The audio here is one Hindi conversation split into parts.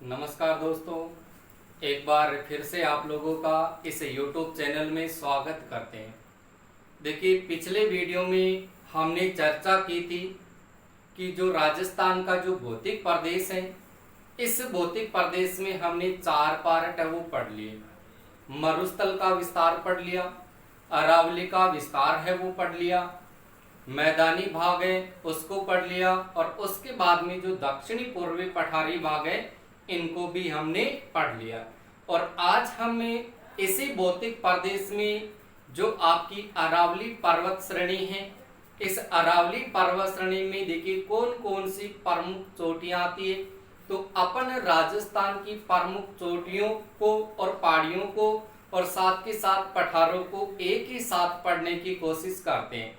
नमस्कार दोस्तों, एक बार फिर से आप लोगों का इस YouTube चैनल में स्वागत करते हैं। देखिए, पिछले वीडियो में हमने चर्चा की थी कि जो राजस्थान का जो भौतिक प्रदेश है, इस भौतिक प्रदेश में हमने 4 पार्ट है वो पढ़ लिए। मरुस्थल का विस्तार पढ़ लिया, अरावली का विस्तार है वो पढ़ लिया, मैदानी भाग है उसको पढ़ लिया, और उसके बाद में जो दक्षिणी पूर्वी पठारी भाग है इनको भी हमने पढ़ लिया। और आज हमें इसी भौतिक प्रदेश में जो आपकी अरावली पर्वत श्रेणी है, इस अरावली पर्वत श्रेणी में देखिए कौन कौन सी प्रमुख चोटियां आती है। तो अपन राजस्थान की प्रमुख चोटियों को और पहाड़ियों को और साथ के साथ पठारों को एक ही साथ पढ़ने की कोशिश करते हैं।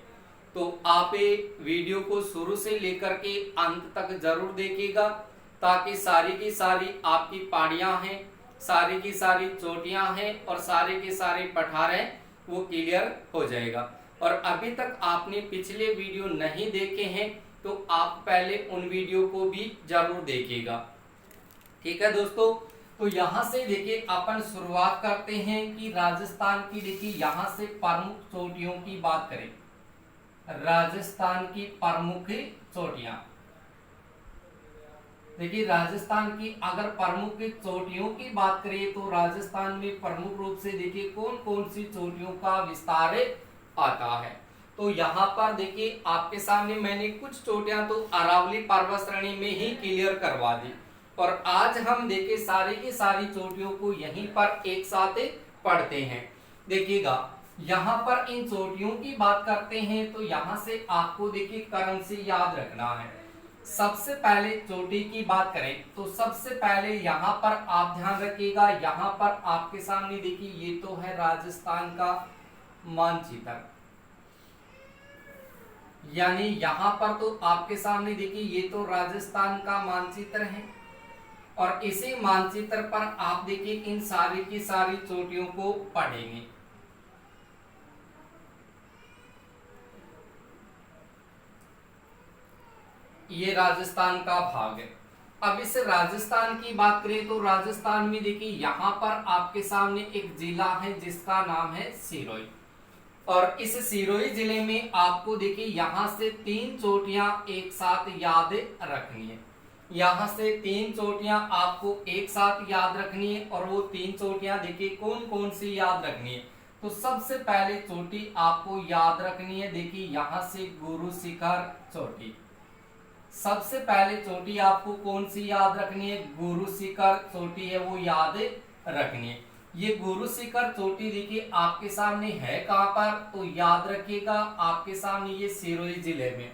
तो आप ये वीडियो को शुरू से लेकर के अंत तक जरूर देखिएगा, ताकि सारी की सारी आपकी पहाड़ियां हैं, सारी की सारी चोटियां हैं और सारे के सारे पठार हैं वो क्लियर हो जाएगा। और अभी तक आपने पिछले वीडियो नहीं देखे हैं तो आप पहले उन वीडियो को भी जरूर देखिएगा। ठीक है दोस्तों, तो यहाँ से देखिए अपन शुरुआत करते हैं कि राजस्थान की देखिए यहाँ से प्रमुख चोटियों की बात करें। राजस्थान की प्रमुख चोटियां, देखिए राजस्थान की अगर प्रमुख चोटियों की बात करें तो राजस्थान में प्रमुख रूप से देखिए कौन कौन सी चोटियों का विस्तार आता है। तो यहाँ पर देखिए आपके सामने मैंने कुछ चोटियां तो अरावली पर्वत श्रेणी में ही क्लियर करवा दी, और आज हम देखिए सारी की सारी चोटियों को यहीं पर एक साथ पढ़ते हैं। देखिएगा यहाँ पर इन चोटियों की बात करते हैं तो यहाँ से आपको देखिए क्रम से याद रखना है। सबसे पहले चोटी की बात करें तो सबसे पहले यहाँ पर आप ध्यान रखिएगा, यहाँ पर आपके सामने देखिए ये तो है राजस्थान का मानचित्र, यानी यहाँ पर तो आपके सामने देखिए ये तो राजस्थान का मानचित्र है, और इसी मानचित्र पर आप देखिए इन सारी की सारी चोटियों को पढ़ेंगे। ये राजस्थान का भाग है। अब इस राजस्थान की बात करें तो राजस्थान में देखिए यहाँ पर आपके सामने एक जिला है जिसका नाम है सिरोही, और इस सिरोही जिले में आपको देखिए यहाँ से 3 चोटियां एक साथ याद रखनी है। यहाँ से 3 चोटियां आपको एक साथ याद रखनी है, और वो 3 चोटियां देखिए कौन कौन सी याद रखनी है। तो सबसे पहले चोटी आपको याद रखनी है, देखिए यहाँ से गुरु शिखर चोटी। सबसे पहले चोटी आपको कौन सी याद रखनी है? गुरु शिखर चोटी है वो याद रखनी है। ये गुरु शिखर चोटी देखिए आपके सामने है कहां पर? तो याद रखिएगा आपके सामने ये सिरोही जिले में।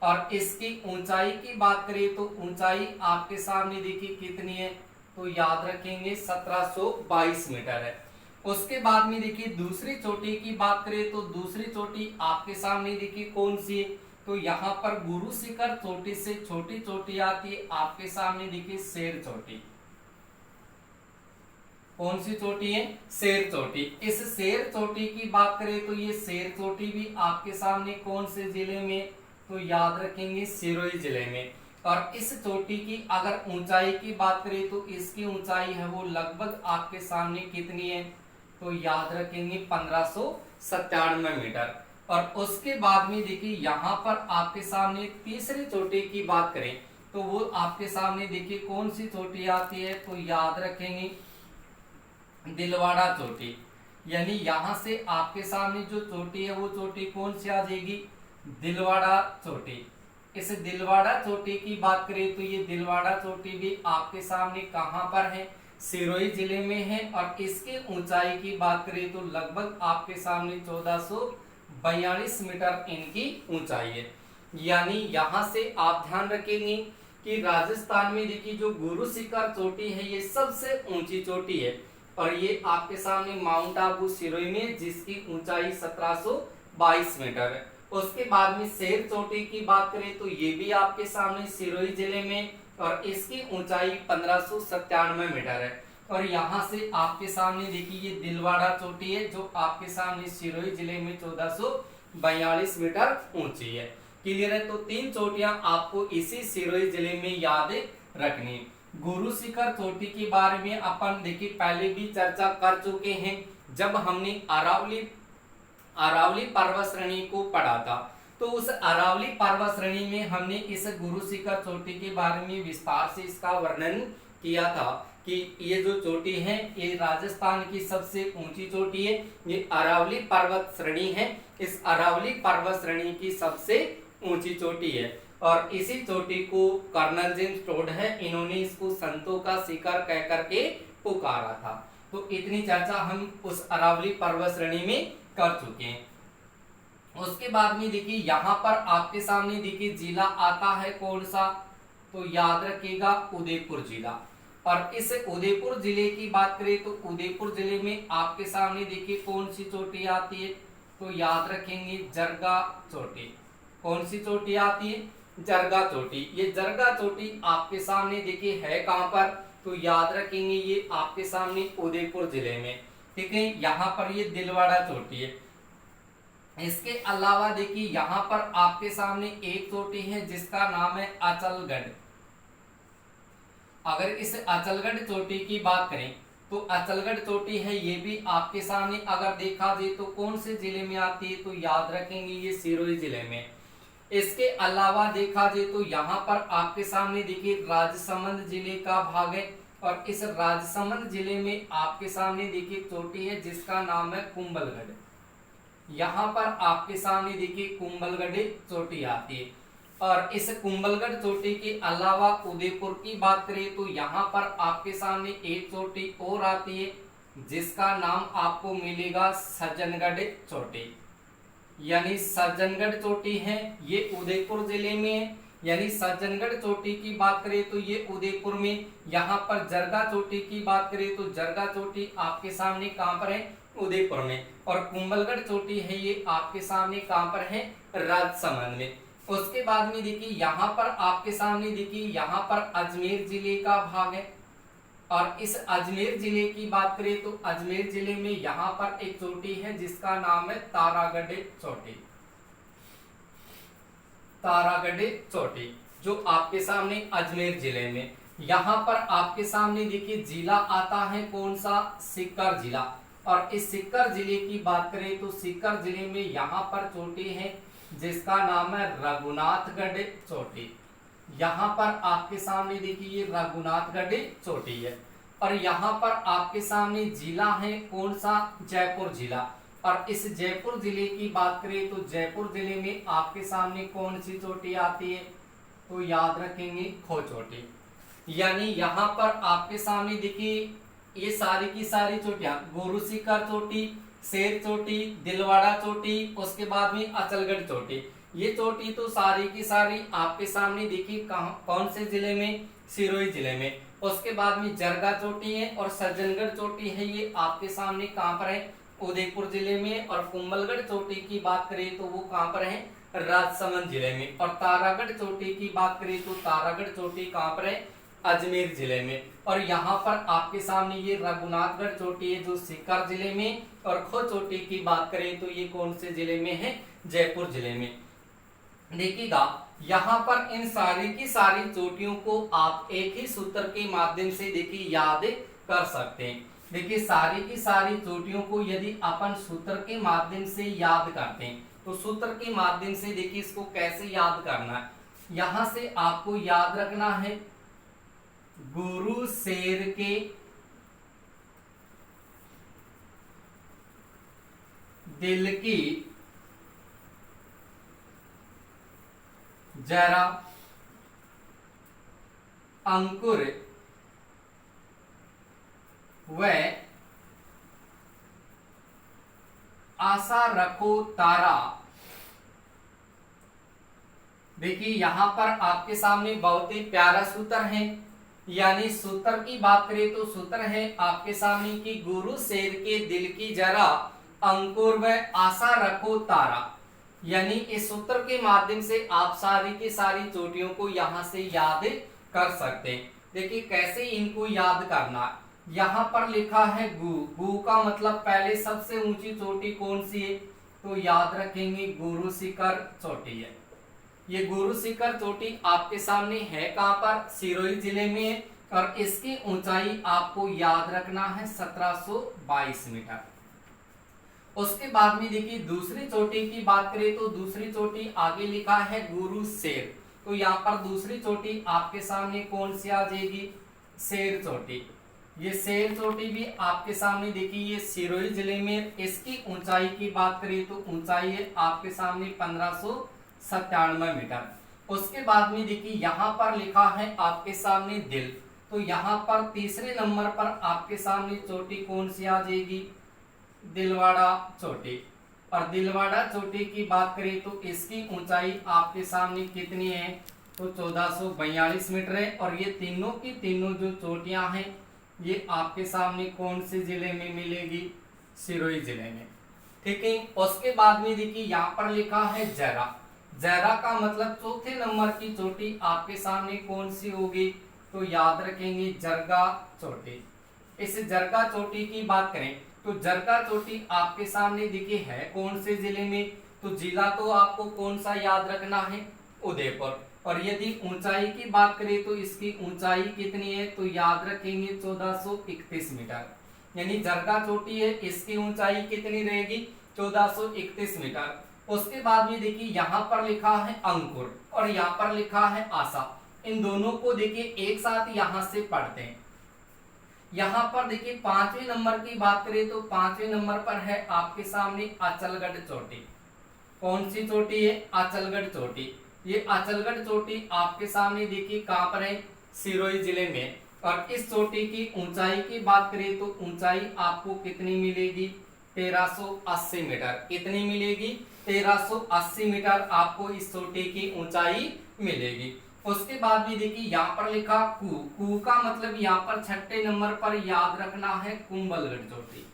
और इसकी ऊंचाई की बात करें तो ऊंचाई आपके सामने देखिए कितनी है? तो याद रखेंगे 1722 मीटर है। उसके बाद में देखिए दूसरी चोटी की बात करें तो दूसरी चोटी आपके सामने देखिए कौन सी है? तो यहाँ पर गुरु शिखर चोटी से छोटी चोटी आती है आपके सामने देखिए शेर चोटी। कौन सी चोटी है? शेर चोटी। इस शेर चोटी की बात करें तो ये शेर चोटी भी आपके सामने कौन से जिले में? तो याद रखेंगे सिरोही जिले में। और इस चोटी की अगर ऊंचाई की बात करें तो इसकी ऊंचाई है वो लगभग आपके सामने कितनी है? तो याद रखेंगे 1597 मीटर। और उसके बाद में देखिए यहाँ पर आपके सामने तीसरी चोटी की बात करें तो वो आपके सामने देखिए कौन सी चोटी आती है? तो याद रखेंगे दिलवाड़ा चोटी। यानी यहाँ से आपके सामने जो चोटी है वो चोटी कौन सी आ जाएगी? दिलवाड़ा चोटी। इस दिलवाड़ा चोटी की बात करें तो ये दिलवाड़ा चोटी भी आपके सामने कहां पर है? सिरोही जिले में है। और इसकी ऊंचाई की बात करें तो लगभग आपके सामने 1442 मीटर इनकी ऊंचाई है। यानी यहाँ से आप ध्यान रखेंगे कि राजस्थान में देखिए जो गुरु शिखर चोटी है ये सबसे ऊंची चोटी है, और ये आपके सामने माउंट आबू सिरोही में जिसकी ऊंचाई 1722 मीटर है। उसके बाद में शेर चोटी की बात करें तो ये भी आपके सामने सिरोही जिले में, और इसकी ऊंचाई 1597 मीटर है। और यहाँ से आपके सामने देखिए ये दिलवाड़ा चोटी है जो आपके सामने सिरोही जिले में 1442 मीटर ऊंची है। क्लियर है? तो 3 चोटियां आपको इसी सिरोही जिले में याद रखनी। गुरु शिखर चोटी के बारे में अपन देखिए पहले भी चर्चा कर चुके हैं जब हमने अरावली पर्वत श्रेणी को पढ़ा था। तो उस अरावली पर्वत श्रेणी में हमने इस गुरु शिखर चोटी के बारे में विस्तार से इसका वर्णन किया था कि ये जो चोटी है ये राजस्थान की सबसे ऊंची चोटी है, ये अरावली पर्वत श्रेणी है। इस अरावली पर्वत श्रेणी की सबसे ऊंची चोटी है और इसी चोटी को कर्नल जेम्स टोड है, इन्होंने इसको संतों का शिखर कह करके पुकारा था। तो इतनी चर्चा हम उस अरावली पर्वत श्रेणी में कर चुके हैं। उसके बाद में देखिए यहाँ पर आपके सामने देखिए जिला आता है कौन सा, तो याद रखिएगा उदयपुर जिला। और इस उदयपुर जिले की बात करें तो उदयपुर जिले में आपके सामने देखिए कौन सी चोटी आती है, तो याद रखेंगे जरगा चोटी। कौन सी चोटी आती है, जरगा चोटी। ये जरगा चोटी आपके सामने देखिए है कहां पर, तो याद रखेंगे ये आपके सामने उदयपुर जिले में, ठीक है। यहाँ पर ये दिलवाड़ा चोटी है। इसके अलावा देखिए यहाँ पर आपके सामने एक चोटी है जिसका नाम है अचलगढ़। अगर इस अचलगढ़ चोटी की बात करें तो अचलगढ़ चोटी है, ये भी आपके सामने अगर देखा जाए तो कौन से जिले में आती है, तो याद रखेंगे ये सिरोही जिले में। इसके अलावा देखा जाए तो यहाँ पर आपके सामने देखिए राजसमंद जिले का भाग है और इस राजसमंद जिले में आपके सामने देखिए चोटी है जिसका नाम है कुंभलगढ़। यहाँ पर आपके सामने देखिए कुंभलगढ़ चोटी आती है। और इस कुंभलगढ़ चोटी के अलावा उदयपुर की बात करें तो यहाँ पर आपके सामने एक चोटी और आती है जिसका नाम आपको मिलेगा सज्जनगढ़ चोटी। यानी सज्जनगढ़ चोटी है ये उदयपुर जिले में है। यानी सज्जनगढ़ चोटी की बात करें तो ये उदयपुर में। यहाँ पर जरगा चोटी की बात करें तो जरगा चोटी आपके सामने कहां पर है, उदयपुर में। और कुंभलगढ़ चोटी है ये आपके सामने कहां पर है, राजसमंद में। उसके बाद में देखिए यहाँ पर आपके सामने देखिए यहाँ पर अजमेर जिले का भाग है और इस अजमेर जिले की बात करें तो अजमेर जिले में यहाँ पर एक चोटी है जिसका नाम है तारागढ़ चोटी। तारागढ़ चोटी जो आपके सामने अजमेर जिले में। यहाँ पर आपके सामने देखिए जिला आता है कौन सा, सीकर जिला। और इस सीकर जिले की बात करें तो सीकर जिले में यहाँ पर चोटी है जिसका नाम है रघुनाथगढ़ चोटी। यहाँ पर आपके सामने देखिए ये रघुनाथगढ़ चोटी है। और यहाँ पर आपके सामने जिला है कौन सा, जयपुर जिला। और इस जयपुर जिले की बात करें तो जयपुर जिले में आपके सामने कौन सी चोटी आती है, तो याद रखेंगे खो चोटी। यानी यहाँ पर आपके सामने देखिए ये सारी की सारी चोटियां, गुरु शिखर चोटी, शेर चोटी, दिलवाड़ा चोटी, उसके बाद में अचलगढ़ चोटी, ये चोटी तो सारी की सारी आपके सामने देखिए कौन से जिले में, सिरोही जिले में। उसके बाद में जरगा चोटी है और सज्जनगढ़ चोटी है ये आपके सामने कहां पर है, उदयपुर जिले में। और कुंभलगढ़ चोटी की बात करें तो वो कहां पर है, राजसमंद जिले में। और तारागढ़ चोटी की बात करें तो तारागढ़ चोटी कहां पर है, अजमेर जिले में। और यहाँ पर आपके सामने ये रघुनाथगढ़ चोटी है जो सीकर जिले में। और खो चोटी की बात करें तो ये कौन से जिले में है, जयपुर जिले में। देखिएगा यहाँ पर इन सारी की सारी चोटियों को आप एक ही सूत्र के माध्यम से देखिए याद कर सकते हैं। देखिए सारी की सारी चोटियों को यदि अपन सूत्र के माध्यम से याद करते हैं तो सूत्र के माध्यम से देखिए इसको कैसे याद करना है। यहाँ से आपको याद रखना है गुरु शेर के दिल की जरा अंकुर व आशा रखो तारा। देखिए यहां पर आपके सामने बहुत ही प्यारा सूत्र है। यानी सूत्र की बात करें तो सूत्र है आपके सामने कि गुरु शेर के दिल की जरा अंकुर व आशा रखो तारा। यानी इस सूत्र के माध्यम से आप सारी की सारी चोटियों को यहां से याद कर सकते हैं। देखिए कैसे इनको याद करना। यहाँ पर लिखा है गु, गु का मतलब पहले सबसे ऊंची चोटी कौन सी है, तो याद रखेंगे गुरु शिखर चोटी है। ये गुरु शिखर चोटी आपके सामने है कहां पर, सिरोही जिले में है। और इसकी ऊंचाई आपको याद रखना है 1722 मीटर। उसके बाद में देखिए दूसरी चोटी की बात करें तो दूसरी चोटी आगे लिखा है गुरु शेर, तो यहाँ पर दूसरी चोटी आपके सामने कौन सी आ जाएगी, शेर चोटी। ये शेर चोटी भी आपके सामने देखिए ये सिरोही जिले में, इसकी ऊंचाई की बात करें तो ऊंचाई है आपके सामने 1597 मीटर। उसके बाद में देखिए यहाँ पर लिखा है आपके सामने दिल, तो यहाँ पर तीसरे नंबर पर आपके सामने चोटी कौन सी आ जाएगी, दिलवाड़ा चोटी। और दिलवाड़ा चोटी की बात करें तो इसकी ऊंचाई आपके सामने कितनी है, तो 1442 मीटर है। और ये तीनों की तीनों जो चोटियां हैं ये आपके सामने कौन से जिले में मिलेगी, सिरोही जिले में। ठीक है। उसके बाद में देखिए यहाँ पर लिखा है जैरा। जैरा का मतलब चौथे नंबर की चोटी आपके सामने कौन सी होगी, तो याद रखेंगे जरगा चोटी। इस जरगा चोटी की बात करें तो जरगा चोटी आपके सामने देखिए है कौन से जिले में, तो जिला तो आपको कौन सा याद रखना है, उदयपुर। और यदि ऊंचाई की बात करें तो इसकी ऊंचाई कितनी है, तो याद रखेंगे 1431 मीटर। यानी जरगा चोटी है, इसकी ऊंचाई कितनी रहेगी, 1431 मीटर। उसके बाद में देखिए यहाँ पर लिखा है अंकुर और यहाँ पर लिखा है आशा। इन दोनों को देखिए एक साथ यहाँ से पढ़ते हैं। यहाँ पर देखिए 5वें नंबर की बात करें तो 5वें नंबर पर है आपके सामने अचलगढ़ चोटी। कौन सी चोटी है, अचलगढ़ चोटी। ये अचलगढ़ चोटी आपके सामने देखिए कहां पर है, सिरोही जिले में। और इस चोटी की ऊंचाई की बात करें तो ऊंचाई आपको कितनी मिलेगी, 1380 मीटर। कितनी मिलेगी, 1380 मीटर आपको इस चोटी की ऊंचाई मिलेगी। उसके बाद भी देखिए यहाँ पर लिखा कू का मतलब यहाँ पर छठे नंबर पर याद रखना है कुंभलगढ़ चोटी।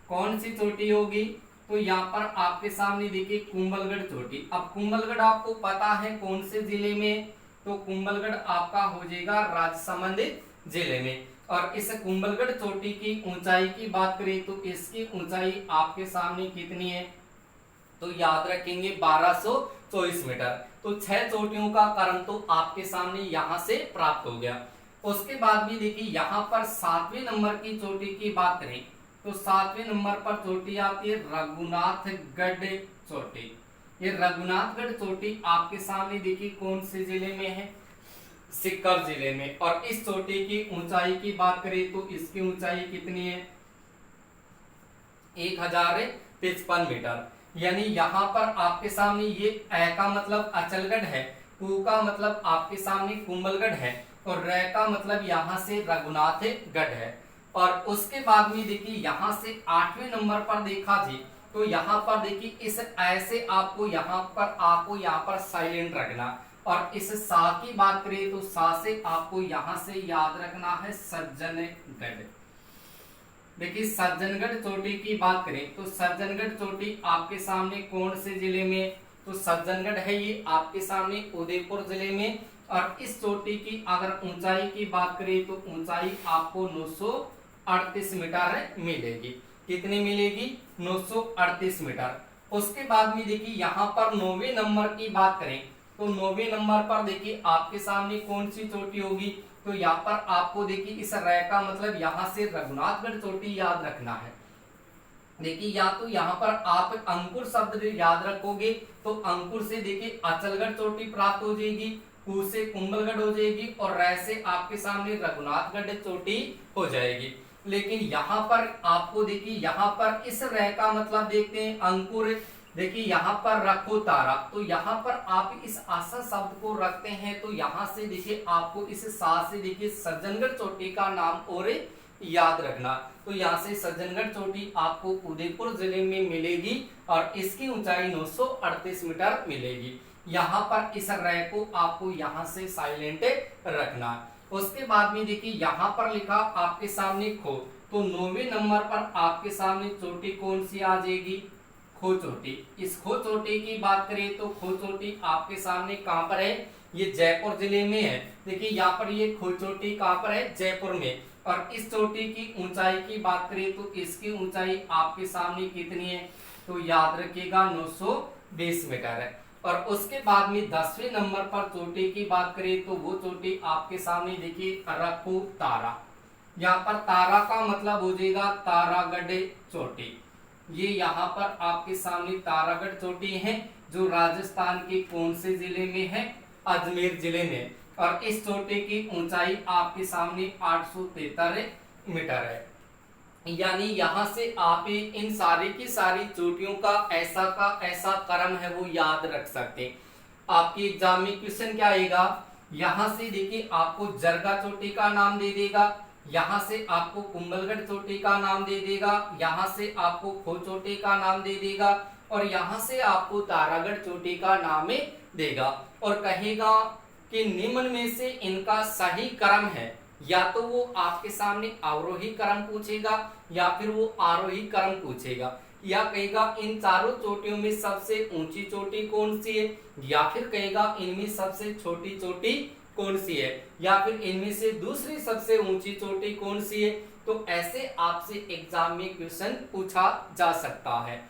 कौन सी चोटी होगी, तो यहाँ पर आपके सामने देखिए कुंभलगढ़ चोटी। अब कुंभलगढ़ आपको पता है कौन से जिले में, तो कुंभलगढ़ आपका हो जाएगा राजसमंद जिले में। और इस कुंभलगढ़ चोटी की ऊंचाई की बात करें तो इसकी ऊंचाई आपके सामने कितनी है, तो याद रखेंगे 1224 मीटर। तो 6 चोटियों का क्रम तो आपके सामने यहां से प्राप्त हो गया। उसके बाद भी देखिए यहाँ पर 7वें नंबर की चोटी की बात करें तो 7वें नंबर पर चोटी आती है रघुनाथगढ़ चोटी। ये रघुनाथगढ़ चोटी आपके सामने देखिए कौन से जिले में है, सीकर जिले में। और इस चोटी की ऊंचाई की बात करें तो इसकी ऊंचाई कितनी है, 1053 मीटर। यानी यहाँ पर आपके सामने ये ए का मतलब अचलगढ़ है, कू का मतलब आपके सामने कुंभलगढ़ है और रे का मतलब यहाँ से रघुनाथगढ़ है। और उसके बाद में देखिए यहाँ से 8वें नंबर पर देखा जी तो यहाँ पर देखिए इस ऐसे आपको यहाँ पर साइलेंट रखना। और इस सा की बात करें तो सा से आपको यहाँ से याद रखना है सज्जनगढ़। देखिए सज्जनगढ़ चोटी की बात करें तो सज्जनगढ़ चोटी आपके सामने कौन से जिले में, तो सज्जनगढ़ है ये आपके सामने उदयपुर जिले में। और इस चोटी की अगर ऊंचाई की बात करें तो ऊंचाई आपको 938 मीटर मिलेगी। कितनी मिलेगी, 938 मीटर। उसके बाद में देखिए यहाँ पर 9वें नंबर की बात करें तो 9वें नंबर पर देखिए आपके सामने कौन सी चोटी होगी, तो यहाँ पर आपको देखिए इस रे का मतलब यहाँ से रघुनाथगढ़ चोटी याद रखना है। देखिए या तो यहाँ पर आप अंकुर शब्द याद रखोगे तो अंकुर से देखिए अचलगढ़ चोटी प्राप्त हो जाएगी, कू से कुंभलगढ़ हो जाएगी और रे से आपके सामने रघुनाथगढ़ चोटी हो जाएगी। लेकिन यहाँ पर आपको देखिए यहाँ पर इस रे का मतलब देखते हैं अंकुर। देखिए यहाँ पर रखो तारा, तो यहाँ पर आप इस आशा शब्द को रखते हैं तो यहाँ से देखिए आपको इस सा से देखिए सज्जनगढ़ चोटी का नाम और याद रखना। तो यहाँ से सज्जनगढ़ चोटी आपको उदयपुर जिले में मिलेगी और इसकी ऊंचाई 938 मीटर मिलेगी। यहाँ पर इस रे को आपको यहाँ से साइलेंट रखना। उसके बाद में देखिए यहाँ पर लिखा आपके सामने खो, तो 9वें नंबर पर आपके सामने चोटी कौन सी आ जाएगी, खो चोटी। इस खो चोटी की बात करें तो खो चोटी आपके सामने कहां पर है, ये जयपुर जिले में है। देखिए यहाँ पर ये खो चोटी कहां पर है, जयपुर में। और इस चोटी की ऊंचाई की बात करें तो इसकी ऊंचाई आपके सामने कितनी है, तो याद रखिएगा 920 मीटर है। और उसके बाद में 10वें नंबर पर चोटी की बात करें तो वो चोटी आपके सामने देखिए रक्कू तारा। यहाँ पर तारा का मतलब हो जाएगा तारागढ़ चोटी। ये यहाँ पर आपके सामने तारागढ़ चोटी है जो राजस्थान के कौन से जिले में है, अजमेर जिले में। और इस चोटी की ऊंचाई आपके सामने 873 मीटर है। यानी यहाँ से आप इन सारी की सारी चोटियों का ऐसा क्रम है वो याद रख सकते हैं। आपकी एग्जाम में क्वेश्चन क्या आएगा, यहाँ से देखिए आपको जरगा चोटी का नाम दे देगा, यहाँ से आपको कुंभलगढ़ चोटी का नाम दे देगा, यहाँ से आपको खो चोटी का नाम दे देगा और यहाँ से आपको तारागढ़ चोटी का नाम देगा और कहेगा कि निम्न में से इनका सही क्रम है। या तो वो आपके सामने अवरोही क्रम पूछेगा या फिर वो आरोही क्रम पूछेगा, या कहेगा इन चारों चोटियों में सबसे ऊंची चोटी कौन सी है, या फिर कहेगा इनमें सबसे छोटी चोटी कौन सी है, या फिर इनमें से दूसरी सबसे ऊंची चोटी कौन सी है। तो ऐसे आपसे एग्जाम में क्वेश्चन पूछा जा सकता है।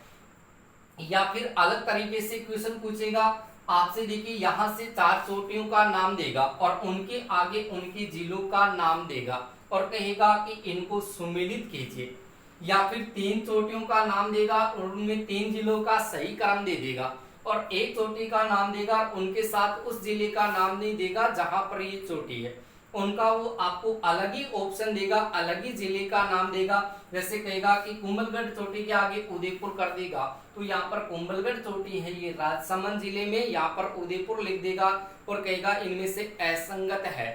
या फिर अलग तरीके से क्वेश्चन पूछेगा आपसे, देखिए यहाँ से 4 चोटियों का नाम देगा और उनके आगे उनके जिलों का नाम देगा और कहेगा कि इनको सुमेलित कीजिए, या फिर 3 चोटियों का नाम देगा और उनमें 3 जिलों का सही क्रम दे देगा और एक चोटी का नाम देगा, उनके साथ उस जिले का नाम नहीं देगा जहां पर ये चोटी है, उनका वो आपको अलग ही ऑप्शन देगा, अलग ही जिले का नाम देगा। जैसे कहेगा कि कुंभलगढ़ चोटी के आगे उदयपुर कर देगा, तो यहाँ पर कुंभलगढ़ चोटी है ये राजसमंद जिले में, यहाँ पर उदयपुर लिख देगा और कहेगा इनमें से असंगत है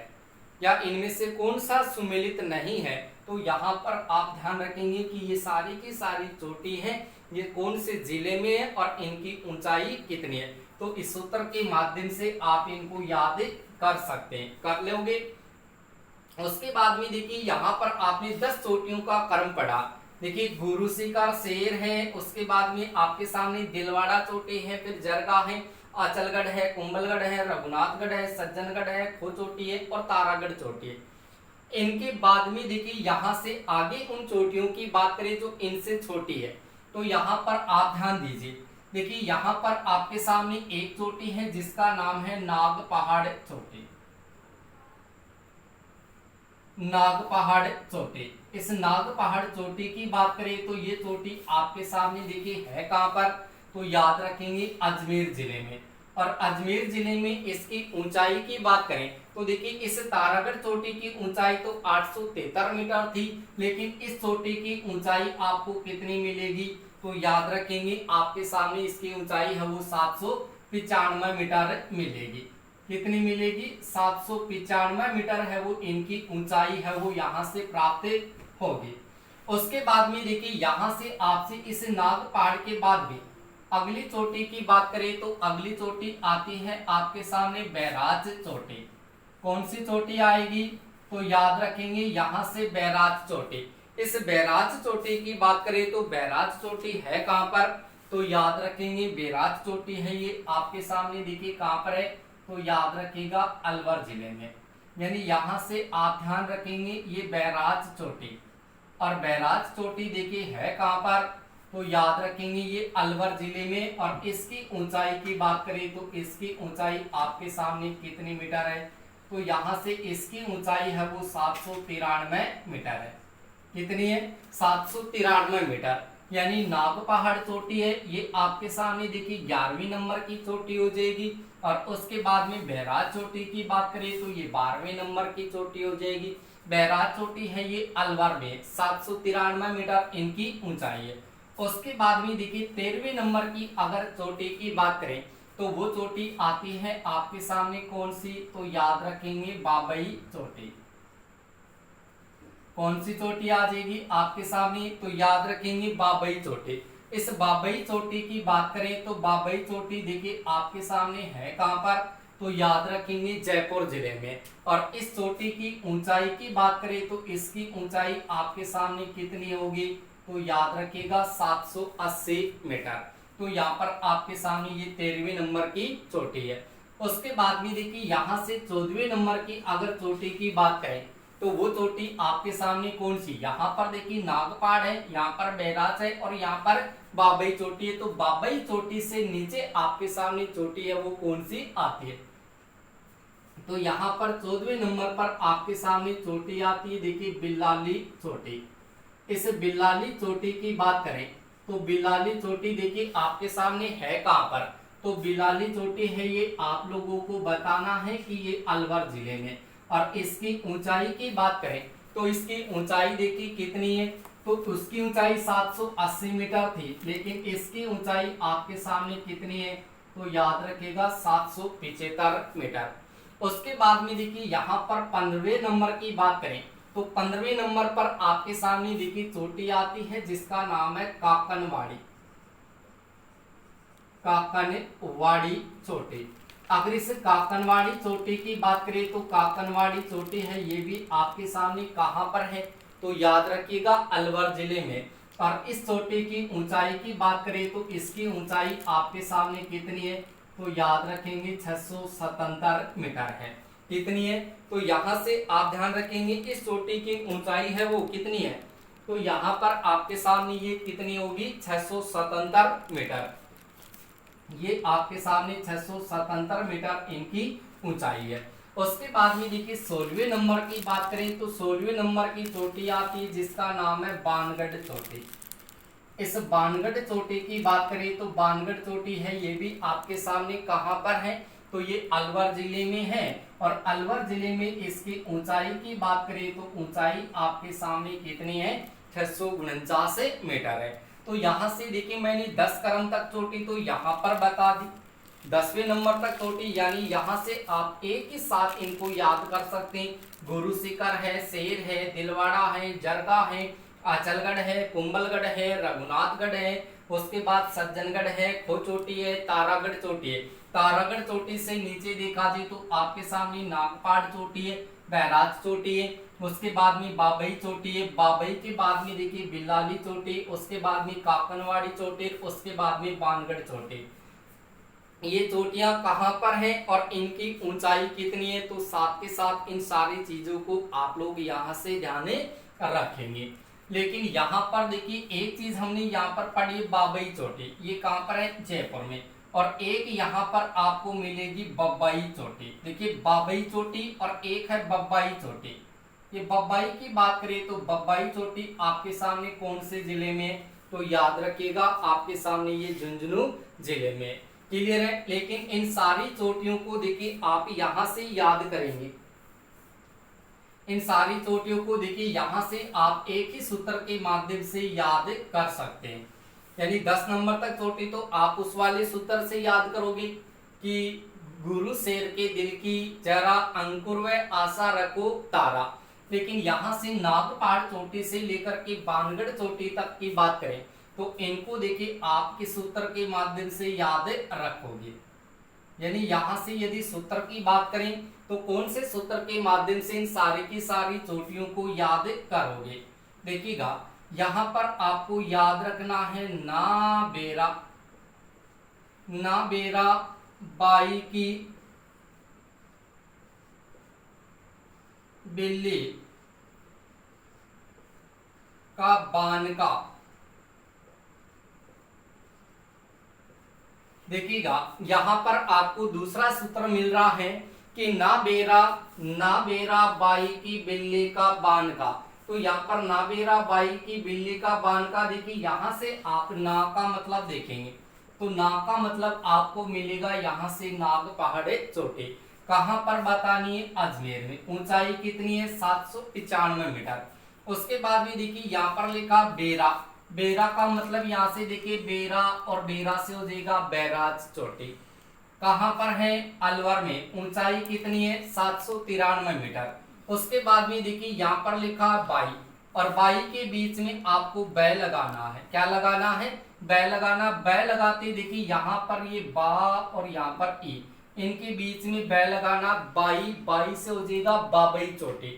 या इनमें से कौन सा सुमेलित नहीं है। तो यहाँ पर आप ध्यान रखेंगे कि ये सारी की सारी चोटी है ये कौन से जिले में है और इनकी ऊंचाई कितनी है। तो इस सूत्र के माध्यम से आप इनको याद कर सकते हैं, कर लोगे। उसके बाद में देखिए यहाँ पर आपने 10 चोटियों का क्रम पढ़ा। देखिए गुरु शिखर शेर है, उसके बाद में आपके सामने दिलवाड़ा चोटी है, फिर जरगा है, अचलगढ़ है, कुंभलगढ़ है, रघुनाथगढ़ है, सज्जनगढ़ है, खो चोटी है और तारागढ़ चोटी है। इनके बाद में देखिए यहाँ से आगे उन चोटियों की बात करें जो इनसे छोटी है, तो यहाँ पर आप ध्यान दीजिए। देखिए यहाँ पर आपके सामने एक चोटी है जिसका नाम है नाग पहाड़ चोटी, नाग पहाड़ चोटी। इस नाग पहाड़ चोटी की बात करें तो ये चोटी आपके सामने देखिए है कहां पर, तो याद रखेंगे अजमेर जिले में। और अजमेर जिले में इसकी ऊंचाई की बात करें तो देखिए इस तारागढ़ चोटी की ऊंचाई तो 873 मीटर थी, लेकिन इस चोटी की ऊंचाई आपको कितनी मिलेगी, तो याद रखेंगे आपके सामने इसकी ऊंचाई है वो 795 मीटर मिलेगी। कितनी मिलेगी, 795 मीटर है वो इनकी ऊंचाई है वो यहाँ से प्राप्त होगी। उसके बाद में देखिए यहाँ से आपसे इस नाग पहाड़ के बाद भी अगली चोटी की बात करें तो अगली चोटी आती है आपके सामने बैराज चोटी। कौन सी चोटी आएगी, तो याद रखेंगे यहाँ से बैराज चोटी। इस बैराज चोटी की बात करें तो बैराज चोटी है कहां पर, तो याद रखेंगे बैराज चोटी है ये आपके सामने देखिए कहां पर है, तो याद रखिएगा अलवर जिले में। यानी यहां से आप ध्यान रखेंगे ये बैराज चोटी, और बैराज चोटी देखिए है कहां पर, तो याद रखेंगे ये अलवर जिले में। और इसकी ऊंचाई की बात करें तो इसकी ऊंचाई आपके सामने कितनी मीटर है, तो यहां से इसकी ऊंचाई है वो 793 मीटर है। कितनी है, 793 मीटर। यानी नाग पहाड़ चोटी है ये आपके सामने देखिए 11वीं नंबर की चोटी हो जाएगी। और उसके बाद में बैराज चोटी की बात करें तो ये 12वें नंबर की चोटी हो जाएगी। बैराज चोटी है ये अलवर में, 793 मीटर इनकी ऊंचाई है। उसके बाद में देखिए 13वें नंबर की अगर चोटी की बात करें तो वो चोटी आती है आपके सामने कौन सी, तो याद रखेंगे बाबई चोटी। कौन सी चोटी आ जाएगी आपके सामने, तो याद रखेंगे बाबई चोटी। इस बाबई चोटी की बात करें तो बाबई चोटी देखिए आपके सामने है कहां पर, तो याद रखेंगे जयपुर जिले में। और इस चोटी की ऊंचाई की बात करें तो इसकी ऊंचाई आपके सामने कितनी होगी, तो याद रखिएगा 780 मीटर। तो यहाँ पर आपके सामने ये 13वें नंबर की चोटी है। उसके बाद में देखिए यहाँ से 14वें नंबर की अगर चोटी की बात करें तो वो चोटी आपके सामने कौन सी, यहाँ पर देखिए नागपाड़ है, यहाँ पर बैराज है और यहाँ पर बाबई चोटी है। तो बाबई चोटी से नीचे आपके सामने चोटी है वो कौन सी आती है। तो यहाँ पर 14वें नंबर पर आपके सामने चोटी आती है, देखिए बिल्लाली चोटी। इस बिल्लाली चोटी की बात करें तो बिल्लाली चोटी देखिए आपके सामने है कहाँ पर, तो बिल्लाली चोटी है ये आप लोगों को बताना है कि ये अलवर जिले में। और इसकी ऊंचाई की बात करें तो इसकी ऊंचाई देखिए कितनी है, तो उसकी ऊंचाई 780 मीटर थी, लेकिन इसकी ऊंचाई आपके सामने कितनी है, तो याद रखिएगा 775 मीटर। उसके बाद में देखिए यहाँ पर 15वें नंबर की बात करें तो 15वें नंबर पर आपके सामने देखिए चोटी आती है जिसका नाम है काकनवाड़ी, काकनवाड़ी चोटी। अगर इस काकनवाड़ी चोटी की बात करें तो काकनवाड़ी चोटी है ये भी आपके सामने कहां पर है, तो याद रखिएगा अलवर जिले में। और इस चोटी की ऊंचाई की बात करें तो इसकी ऊंचाई आपके सामने कितनी है, तो याद रखेंगे 677 मीटर है। कितनी है, तो यहां से आप ध्यान रखेंगे इस चोटी की ऊंचाई है वो कितनी है, तो यहां पर आपके सामने ये कितनी होगी 677 मीटर। ये आपके सामने 677 मीटर इनकी ऊंचाई है। उसके बाद में देखिए 16वें नंबर की बात करें तो 16वें नंबर की चोटी आती है जिसका नाम है बानगढ़ चोटी। इस बानगढ़ चोटी की बात करें तो बानगढ़ चोटी है ये भी आपके सामने कहां पर है, तो ये अलवर जिले में है। और अलवर जिले में इसकी ऊंचाई की बात करें तो ऊंचाई आपके सामने कितनी है 649 मीटर है। तो यहां से देखिए मैंने 10 क्रम तक चोटी तो यहाँ पर बता दी, 10वें नंबर तक चोटी, यानी यहाँ से आप एक ही साथ इनको याद कर सकते हैं। गुरु शिखर है, शेर है, दिलवाड़ा है, जरगा है, आचलगढ़ है, कुंभलगढ़ है, रघुनाथगढ़ है, उसके बाद सज्जनगढ़ है, खो चोटी है, तारागढ़ चोटी है। तारागढ़ चोटी से नीचे देखा जाए तो आपके सामने नागपाड़ चोटी है, बैराज चोटी है, उसके बाद में बाबई चोटी है, बाबई के बाद में देखिए बिल्लाली चोटी, उसके बाद में काकनवाड़ी चोटी, उसके बाद में बानगढ़ चोटी। ये चोटियां कहां पर हैं और इनकी ऊंचाई कितनी है, तो साथ के साथ इन सारी चीजों को आप लोग यहां से ध्यान रखेंगे। लेकिन यहाँ पर देखिए एक चीज हमने यहाँ पर पढ़ी है बाबई चोटी, ये कहां पर है जयपुर में। और एक यहाँ पर आपको मिलेगी बब्बाई चोटी, देखिए बाबई चोटी और एक है बब्बाई चोटी। ये बब्बाई की बात करें तो बब्बाई चोटी आपके सामने कौन से जिले में, तो याद रखिएगा आपके सामने ये झुंझुनू जिले में। क्लियर है। लेकिन इन सारी चोटियों को देखिए आप यहां से याद करेंगे, इन सारी चोटियों को देखिए यहां से आप एक ही सूत्र के माध्यम से याद कर सकते हैं। यानी 10 नंबर तक चोटी तो आप उस वाले सूत्र से याद करोगे कि गुरु शेर के दिल की जरा अंकुर व आशा रखो तारा। लेकिन यहां से नागपाड़ चोटी से लेकर के बानगढ़ चोटी तक की बात करें तो इनको देखिए आप किस सूत्र के माध्यम से याद रखोगे। यानी यहां से यदि सूत्र की बात करें तो कौन से सूत्र के माध्यम से इन सारी की सारी चोटियों को याद करोगे। देखिएगा यहां पर आपको याद रखना है ना बेरा बाई की बिल्ली का बान का। देखिएगा यहां पर आपको दूसरा सूत्र मिल रहा है कि ना बेरा बाई की बिल्ली का बान का। तो यहाँ पर ना बेरा बाई की बिल्ली का बान का, देखिए यहां से आप ना का मतलब देखेंगे तो ना का मतलब आपको मिलेगा यहां से नाग पहाड़े चोटी। कहां पर बतानी है, अजमेर में। ऊंचाई कितनी है 795 मीटर। उसके बाद में देखिए यहाँ पर लिखा बेरा, बेरा का मतलब यहाँ से देखिए बेरा और बेरा से हो जाएगा बैराज चोटी। कहां पर है, अलवर में। ऊंचाई कितनी है 793 मीटर। उसके बाद में देखिए यहाँ पर लिखा बाई और बाई के बीच में आपको बै लगाना है। क्या लगाना है, बै लगाना। बै लगाते देखिए यहाँ पर ये बा और यहाँ पर ई, इनके बीच में बै लगाना। बाई, बाई से हो जाएगा बाबई चोटी।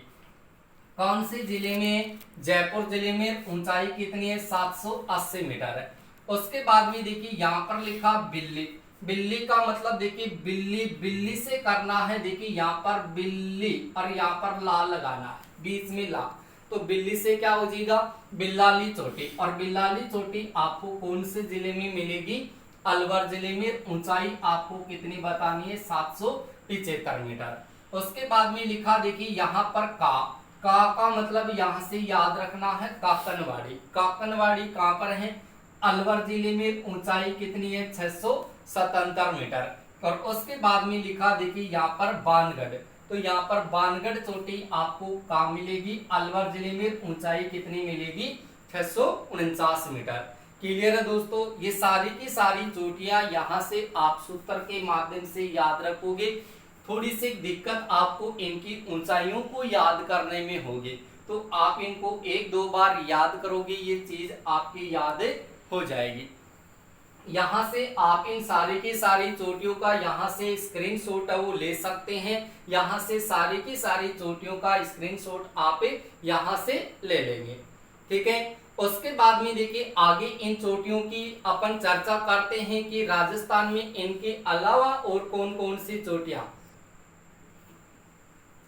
कौन से जिले में, जयपुर जिले में। ऊंचाई कितनी है 780 मीटर है। उसके बाद में देखिए यहाँ पर लिखा बिल्ली, बिल्ली का मतलब देखिए बिल्ली, बिल्ली से करना है, देखिए यहाँ पर बिल्ली और यहाँ पर ला लगाना है, बीच में ला, तो बिल्ली से क्या हो जाएगा बिल्लाली चोटी। और बिल्लाली चोटी आपको कौन से जिले में मिलेगी, अलवर जिले में। ऊंचाई आपको कितनी बतानी है, 775 मीटर। उसके बाद में लिखा देखिए यहाँ पर का मतलब यहाँ से याद रखना है काकनवाड़ी। काकनवाड़ी कहाँ पर है, अलवर जिले में। ऊंचाई कितनी है, 677 मीटर। और उसके बाद में लिखा देखिए यहाँ पर बानगढ़, तो यहाँ पर बानगढ़ चोटी आपको कहाँ मिलेगी, अलवर जिले में। ऊंचाई कितनी मिलेगी, 649 मीटर। क्लियर है दोस्तों, ये सारी की सारी चोटियां यहाँ से आप सूत्र के माध्यम से याद रखोगे। थोड़ी सी दिक्कत आपको इनकी ऊंचाइयों को याद करने में होगी, तो आप इनको 1-2 बार याद करोगे, ये चीज आपकी याद हो जाएगी। यहाँ से आप इन सारी की सारी चोटियों का यहाँ से स्क्रीनशॉट है वो ले सकते हैं। यहाँ से सारी की सारी चोटियों का स्क्रीनशॉट आप यहाँ से ले लेंगे, ठीक है। उसके बाद में देखिए आगे इन चोटियों की अपन चर्चा करते हैं कि राजस्थान में इनके अलावा और कौन कौन सी चोटियां,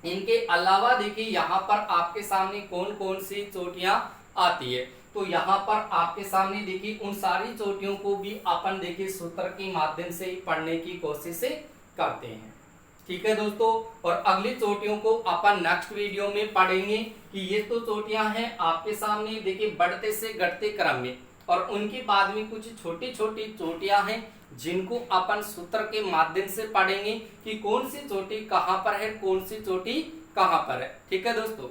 इनके अलावा देखिए यहाँ पर आपके सामने कौन कौन सी चोटियां आती है। तो यहाँ पर आपके सामने देखिए उन सारी चोटियों को भी अपन देखिए सूत्र के माध्यम से पढ़ने की कोशिश करते हैं, ठीक है दोस्तों। और अगली चोटियों को अपन नेक्स्ट वीडियो में पढ़ेंगे कि ये तो चोटियां हैं आपके सामने देखिए बढ़ते से घटते क्रम में, और उनके बाद में कुछ छोटी छोटी चोटियां हैं जिनको अपन सूत्र के माध्यम से पढ़ेंगे कि कौन सी चोटी कहां पर है, कौन सी चोटी कहां पर है, ठीक है दोस्तों।